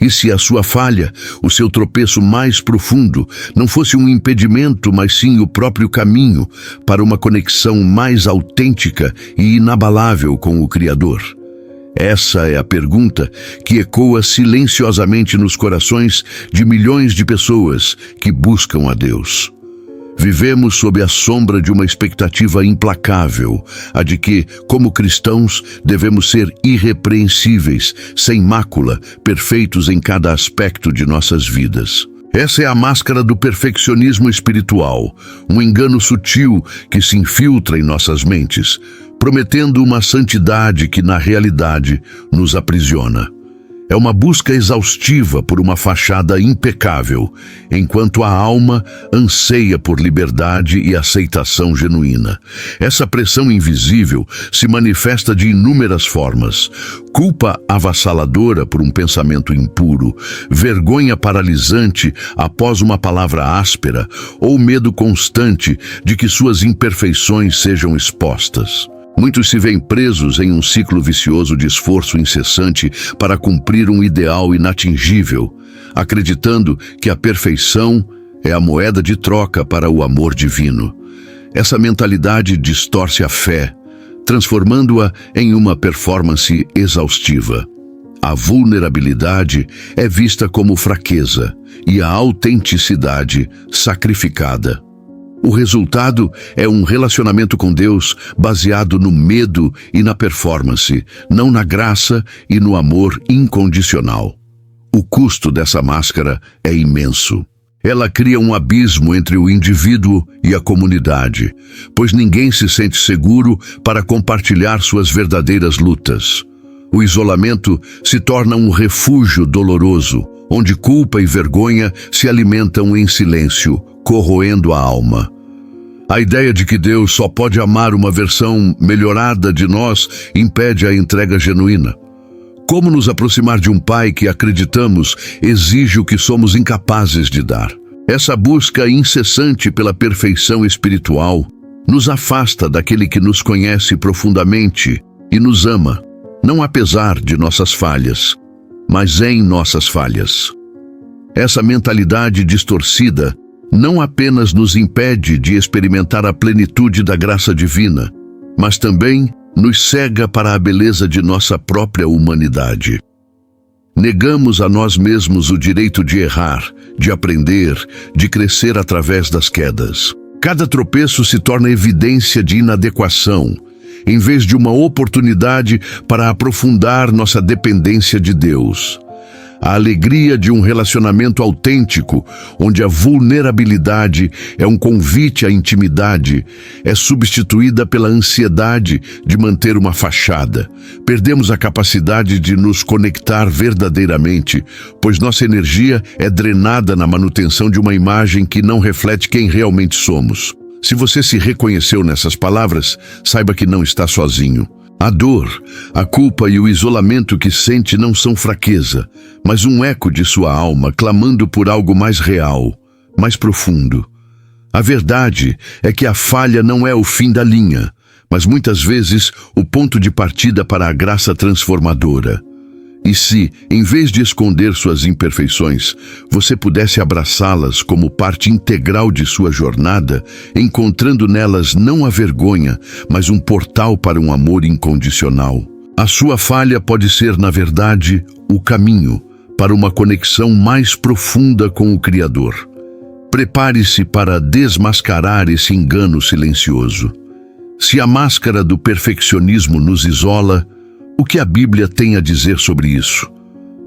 E se a sua falha, o seu tropeço mais profundo, não fosse um impedimento, mas sim o próprio caminho para uma conexão mais autêntica e inabalável com o Criador? Essa é a pergunta que ecoa silenciosamente nos corações de milhões de pessoas que buscam a Deus. Vivemos sob a sombra de uma expectativa implacável, a de que, como cristãos, devemos ser irrepreensíveis, sem mácula, perfeitos em cada aspecto de nossas vidas. Essa é a máscara do perfeccionismo espiritual, um engano sutil que se infiltra em nossas mentes, prometendo uma santidade que, na realidade, nos aprisiona. É uma busca exaustiva por uma fachada impecável, enquanto a alma anseia por liberdade e aceitação genuína. Essa pressão invisível se manifesta de inúmeras formas: culpa avassaladora por um pensamento impuro, vergonha paralisante após uma palavra áspera, ou medo constante de que suas imperfeições sejam expostas. Muitos se veem presos em um ciclo vicioso de esforço incessante para cumprir um ideal inatingível, acreditando que a perfeição é a moeda de troca para o amor divino. Essa mentalidade distorce a fé, transformando-a em uma performance exaustiva. A vulnerabilidade é vista como fraqueza e a autenticidade sacrificada. O resultado é um relacionamento com Deus baseado no medo e na performance, não na graça e no amor incondicional. O custo dessa máscara é imenso. Ela cria um abismo entre o indivíduo e a comunidade, pois ninguém se sente seguro para compartilhar suas verdadeiras lutas. O isolamento se torna um refúgio doloroso, onde culpa e vergonha se alimentam em silêncio, corroendo a alma. A ideia de que Deus só pode amar uma versão melhorada de nós impede a entrega genuína. Como nos aproximar de um Pai que acreditamos exige o que somos incapazes de dar? Essa busca incessante pela perfeição espiritual nos afasta daquele que nos conhece profundamente e nos ama, não apesar de nossas falhas, mas em nossas falhas. Essa mentalidade distorcida não apenas nos impede de experimentar a plenitude da graça divina, mas também nos cega para a beleza de nossa própria humanidade. Negamos a nós mesmos o direito de errar, de aprender, de crescer através das quedas. Cada tropeço se torna evidência de inadequação, em vez de uma oportunidade para aprofundar nossa dependência de Deus. A alegria de um relacionamento autêntico, onde a vulnerabilidade é um convite à intimidade, é substituída pela ansiedade de manter uma fachada. Perdemos a capacidade de nos conectar verdadeiramente, pois nossa energia é drenada na manutenção de uma imagem que não reflete quem realmente somos. Se você se reconheceu nessas palavras, saiba que não está sozinho. A dor, a culpa e o isolamento que sente não são fraqueza, mas um eco de sua alma clamando por algo mais real, mais profundo. A verdade é que a falha não é o fim da linha, mas muitas vezes o ponto de partida para a graça transformadora. E se, em vez de esconder suas imperfeições, você pudesse abraçá-las como parte integral de sua jornada, encontrando nelas não a vergonha, mas um portal para um amor incondicional. A sua falha pode ser, na verdade, o caminho para uma conexão mais profunda com o Criador. Prepare-se para desmascarar esse engano silencioso. Se a máscara do perfeccionismo nos isola, o que a Bíblia tem a dizer sobre isso?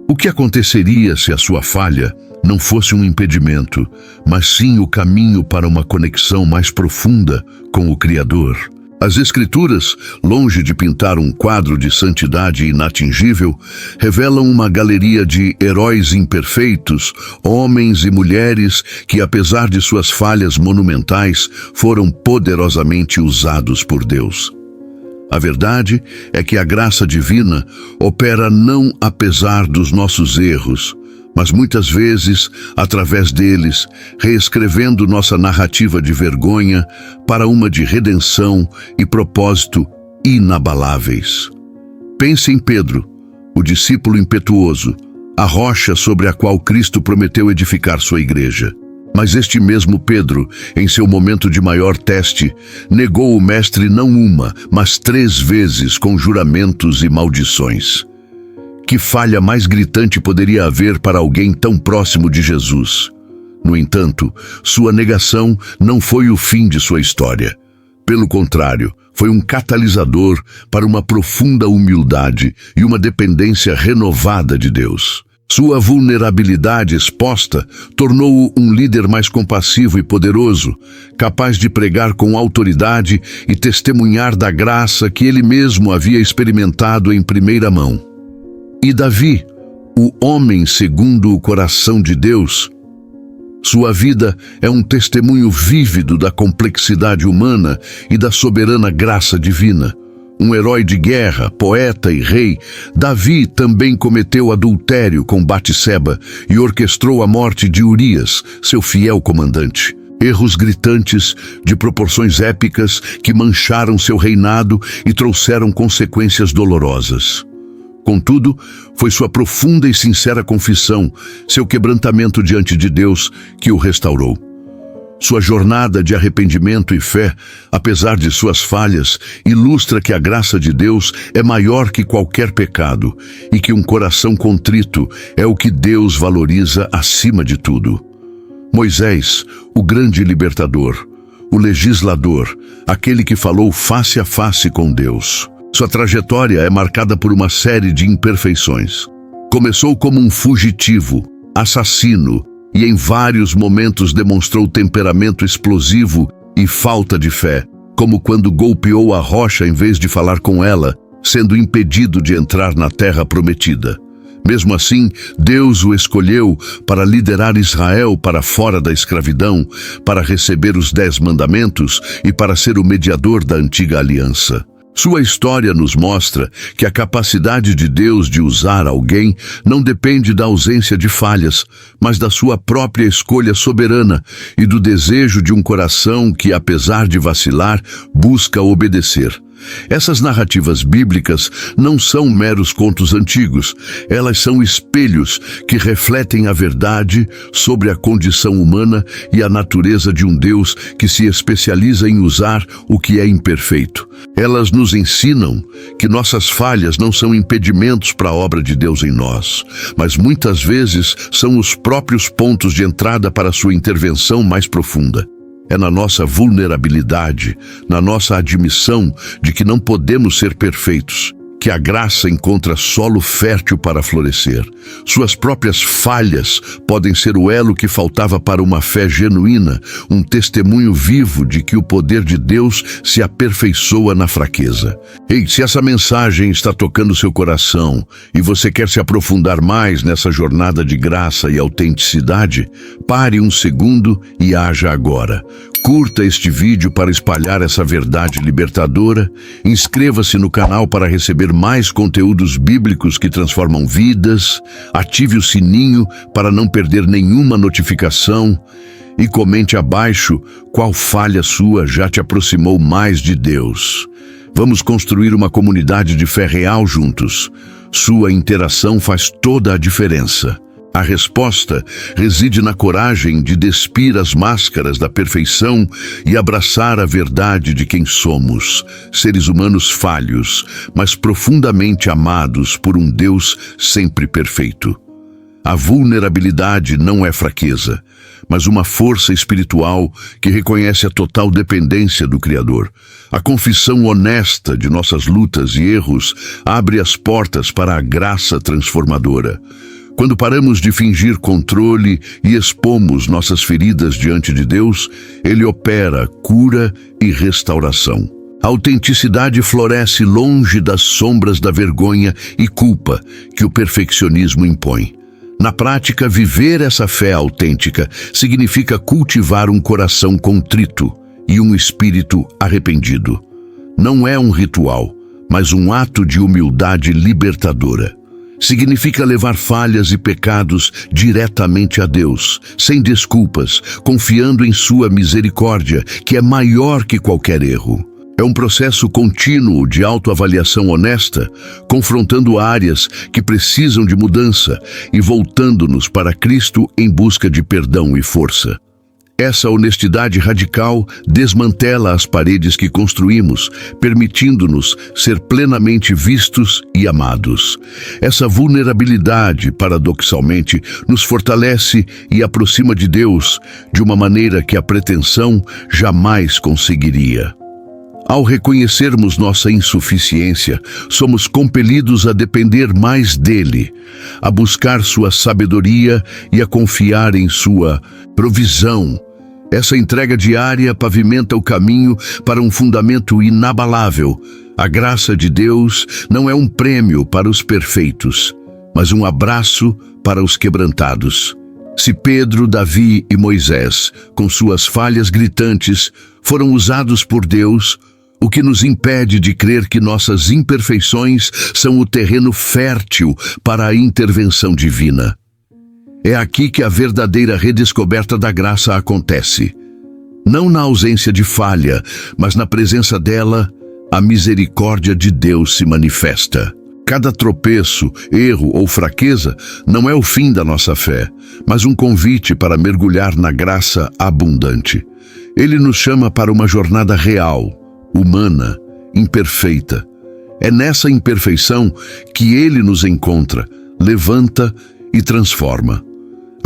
O que aconteceria se a sua falha não fosse um impedimento, mas sim o caminho para uma conexão mais profunda com o Criador? As Escrituras, longe de pintar um quadro de santidade inatingível, revelam uma galeria de heróis imperfeitos, homens e mulheres que, apesar de suas falhas monumentais, foram poderosamente usados por Deus. A verdade é que a graça divina opera não apesar dos nossos erros, mas muitas vezes através deles, reescrevendo nossa narrativa de vergonha para uma de redenção e propósito inabaláveis. Pense em Pedro, o discípulo impetuoso, a rocha sobre a qual Cristo prometeu edificar sua igreja. Mas este mesmo Pedro, em seu momento de maior teste, negou o Mestre não uma, mas 3 vezes com juramentos e maldições. Que falha mais gritante poderia haver para alguém tão próximo de Jesus? No entanto, sua negação não foi o fim de sua história. Pelo contrário, foi um catalisador para uma profunda humildade e uma dependência renovada de Deus. Sua vulnerabilidade exposta tornou-o um líder mais compassivo e poderoso, capaz de pregar com autoridade e testemunhar da graça que ele mesmo havia experimentado em primeira mão. E Davi, o homem segundo o coração de Deus, sua vida é um testemunho vívido da complexidade humana e da soberana graça divina. Um herói de guerra, poeta e rei, Davi também cometeu adultério com Batseba e orquestrou a morte de Urias, seu fiel comandante. Erros gritantes, de proporções épicas, que mancharam seu reinado e trouxeram consequências dolorosas. Contudo, foi sua profunda e sincera confissão, seu quebrantamento diante de Deus, que o restaurou. Sua jornada de arrependimento e fé, apesar de suas falhas, ilustra que a graça de Deus é maior que qualquer pecado e que um coração contrito é o que Deus valoriza acima de tudo. Moisés, o grande libertador, o legislador, aquele que falou face a face com Deus. Sua trajetória é marcada por uma série de imperfeições. Começou como um fugitivo, assassino, e em vários momentos demonstrou temperamento explosivo e falta de fé, como quando golpeou a rocha em vez de falar com ela, sendo impedido de entrar na terra prometida. Mesmo assim, Deus o escolheu para liderar Israel para fora da escravidão, para receber os 10 mandamentos e para ser o mediador da antiga aliança. Sua história nos mostra que a capacidade de Deus de usar alguém não depende da ausência de falhas, mas da sua própria escolha soberana e do desejo de um coração que, apesar de vacilar, busca obedecer. Essas narrativas bíblicas não são meros contos antigos, elas são espelhos que refletem a verdade sobre a condição humana e a natureza de um Deus que se especializa em usar o que é imperfeito. Elas nos ensinam que nossas falhas não são impedimentos para a obra de Deus em nós, mas muitas vezes são os próprios pontos de entrada para a sua intervenção mais profunda. É na nossa vulnerabilidade, na nossa admissão de que não podemos ser perfeitos, que a graça encontra solo fértil para florescer. Suas próprias falhas podem ser o elo que faltava para uma fé genuína, um testemunho vivo de que o poder de Deus se aperfeiçoa na fraqueza. Ei, se essa mensagem está tocando seu coração e você quer se aprofundar mais nessa jornada de graça e autenticidade, pare um segundo e haja agora. Curta este vídeo para espalhar essa verdade libertadora, inscreva-se no canal para receber mais conteúdos bíblicos que transformam vidas, ative o sininho para não perder nenhuma notificação e comente abaixo qual falha sua já te aproximou mais de Deus. Vamos construir uma comunidade de fé real juntos. Sua interação faz toda a diferença. A resposta reside na coragem de despir as máscaras da perfeição e abraçar a verdade de quem somos, seres humanos falhos, mas profundamente amados por um Deus sempre perfeito. A vulnerabilidade não é fraqueza, mas uma força espiritual que reconhece a total dependência do Criador. A confissão honesta de nossas lutas e erros abre as portas para a graça transformadora. Quando paramos de fingir controle e expomos nossas feridas diante de Deus, Ele opera cura e restauração. A autenticidade floresce longe das sombras da vergonha e culpa que o perfeccionismo impõe. Na prática, viver essa fé autêntica significa cultivar um coração contrito e um espírito arrependido. Não é um ritual, mas um ato de humildade libertadora. Significa levar falhas e pecados diretamente a Deus, sem desculpas, confiando em sua misericórdia, que é maior que qualquer erro. É um processo contínuo de autoavaliação honesta, confrontando áreas que precisam de mudança e voltando-nos para Cristo em busca de perdão e força. Essa honestidade radical desmantela as paredes que construímos, permitindo-nos ser plenamente vistos e amados. Essa vulnerabilidade, paradoxalmente, nos fortalece e aproxima de Deus de uma maneira que a pretensão jamais conseguiria. Ao reconhecermos nossa insuficiência, somos compelidos a depender mais dele, a buscar sua sabedoria e a confiar em sua provisão. Essa entrega diária pavimenta o caminho para um fundamento inabalável. A graça de Deus não é um prêmio para os perfeitos, mas um abraço para os quebrantados. Se Pedro, Davi e Moisés, com suas falhas gritantes, foram usados por Deus, o que nos impede de crer que nossas imperfeições são o terreno fértil para a intervenção divina. É aqui que a verdadeira redescoberta da graça acontece. Não na ausência de falha, mas na presença dela, a misericórdia de Deus se manifesta. Cada tropeço, erro ou fraqueza não é o fim da nossa fé, mas um convite para mergulhar na graça abundante. Ele nos chama para uma jornada real, humana, imperfeita. É nessa imperfeição que Ele nos encontra, levanta e transforma.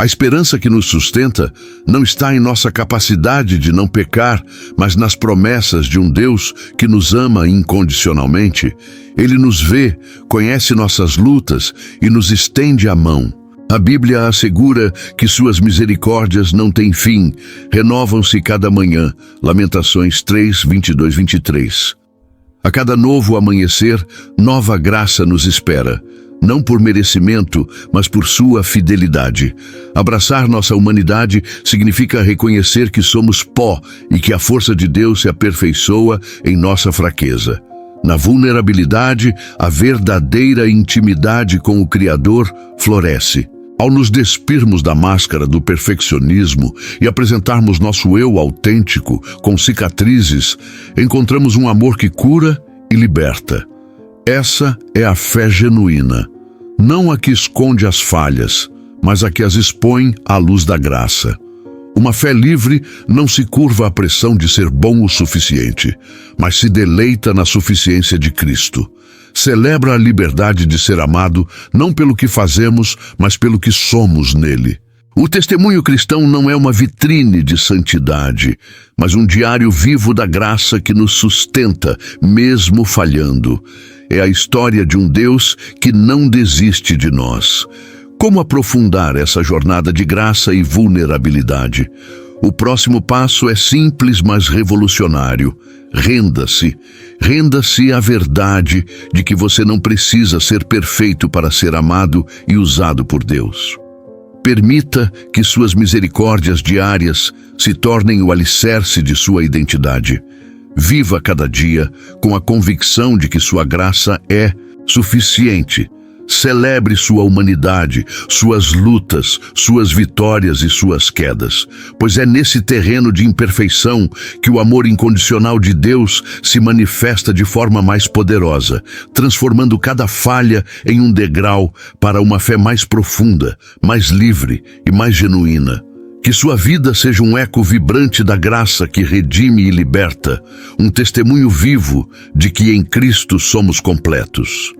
A esperança que nos sustenta não está em nossa capacidade de não pecar, mas nas promessas de um Deus que nos ama incondicionalmente. Ele nos vê, conhece nossas lutas e nos estende a mão. A Bíblia assegura que suas misericórdias não têm fim, renovam-se cada manhã. Lamentações 3, 22, 23. A cada novo amanhecer, nova graça nos espera. Não por merecimento, mas por sua fidelidade. Abraçar nossa humanidade significa reconhecer que somos pó e que a força de Deus se aperfeiçoa em nossa fraqueza. Na vulnerabilidade, a verdadeira intimidade com o Criador floresce. Ao nos despirmos da máscara do perfeccionismo e apresentarmos nosso eu autêntico, com cicatrizes, encontramos um amor que cura e liberta. Essa é a fé genuína, não a que esconde as falhas, mas a que as expõe à luz da graça. Uma fé livre não se curva à pressão de ser bom o suficiente, mas se deleita na suficiência de Cristo. Celebra a liberdade de ser amado não pelo que fazemos, mas pelo que somos nele. O testemunho cristão não é uma vitrine de santidade, mas um diário vivo da graça que nos sustenta, mesmo falhando. É a história de um Deus que não desiste de nós. Como aprofundar essa jornada de graça e vulnerabilidade? O próximo passo é simples, mas revolucionário. Renda-se. Renda-se à verdade de que você não precisa ser perfeito para ser amado e usado por Deus. Permita que suas misericórdias diárias se tornem o alicerce de sua identidade. Viva cada dia com a convicção de que sua graça é suficiente. Celebre sua humanidade, suas lutas, suas vitórias e suas quedas, pois é nesse terreno de imperfeição que o amor incondicional de Deus se manifesta de forma mais poderosa, transformando cada falha em um degrau para uma fé mais profunda, mais livre e mais genuína. Que sua vida seja um eco vibrante da graça que redime e liberta, um testemunho vivo de que em Cristo somos completos.